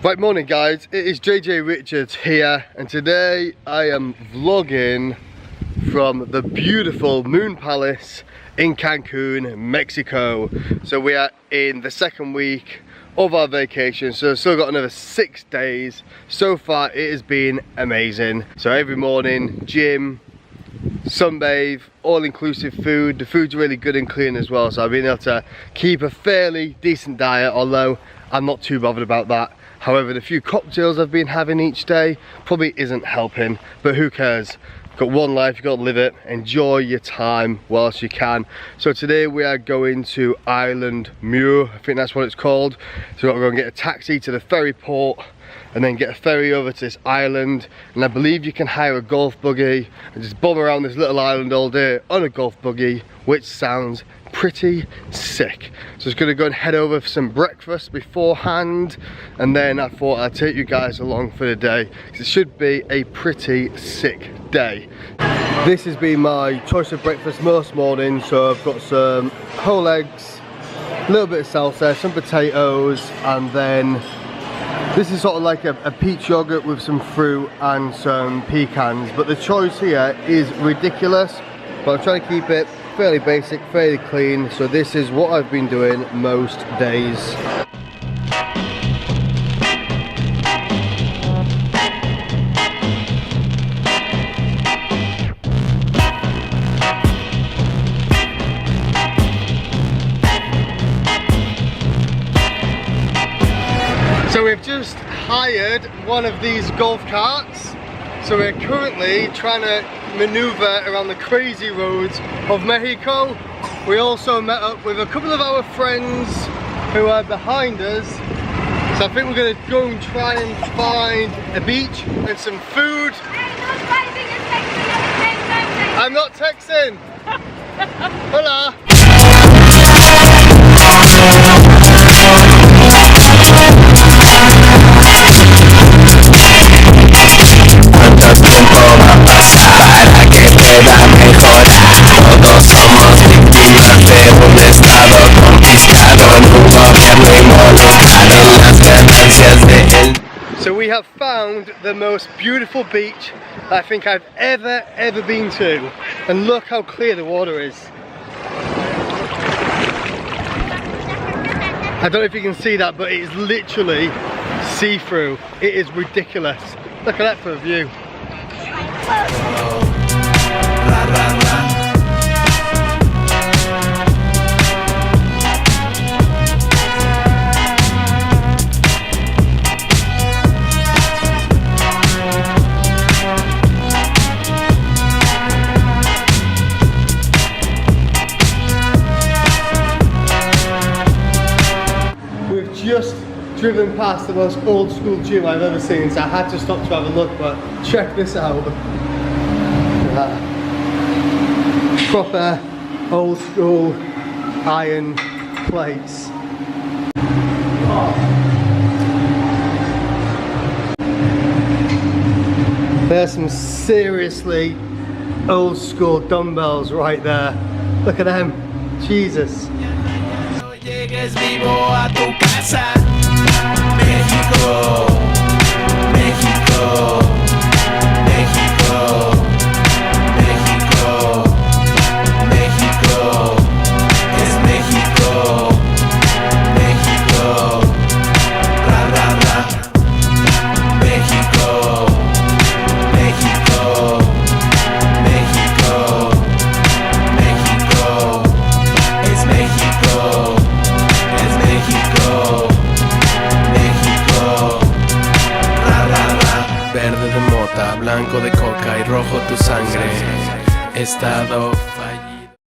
Right, morning guys, it is JJ Richards here, and today I am vlogging from the beautiful Moon Palace in Cancun, Mexico. So we are in the second week of our vacation, so I've still got another 6 days. So far it has been amazing. So every morning, gym, sunbathe, all-inclusive food. The food's really good and clean as well, so I've been able to keep a fairly decent diet, although I'm not too bothered about that. However, the few cocktails I've been having each day probably isn't helping, but who cares? You've got one life, you've got to live it. Enjoy your time whilst you can. So today we are going to Island Muir, I think that's what it's called. So we've got to go and get a taxi to the ferry port and then get a ferry over to this island, and I believe you can hire a golf buggy and just bum around this little island all day on a golf buggy, which sounds pretty sick. So I'm just gonna go and head over for some breakfast beforehand, and then I thought I'd take you guys along for the day, because it should be a pretty sick day. This has been my choice of breakfast most mornings, so I've got some whole eggs, a little bit of salsa, some potatoes, and then this is sort of like a peach yogurt with some fruit and some pecans, but the choice here is ridiculous, but I'm trying to keep it fairly basic, fairly clean, so this is what I've been doing most days. So we've just hired one of these golf carts, so we're currently trying to maneuver around the crazy roads of Mexico. We also met up with a couple of our friends who are behind us, so I think we're going to go and try and find a beach and some food. I'm not texting. Hola. So we have found the most beautiful beach I think I've ever been to, and look how clear the water is. I don't know if you can see that, but it is literally see-through. It is ridiculous. Look at that for a view. Just driven past the most old school gym I've ever seen, so I had to stop to have a look, but check this out. Proper old school iron plates. There's some seriously old school dumbbells right there. Look at them, Jesus. Llegues vivo a tu casa, México, México, México, México, México, es México, México, ra ra ra, México, México, México, México, es México. México, México, ra ra ra. Verde de mota, blanco de coca y rojo tu sangre. Estado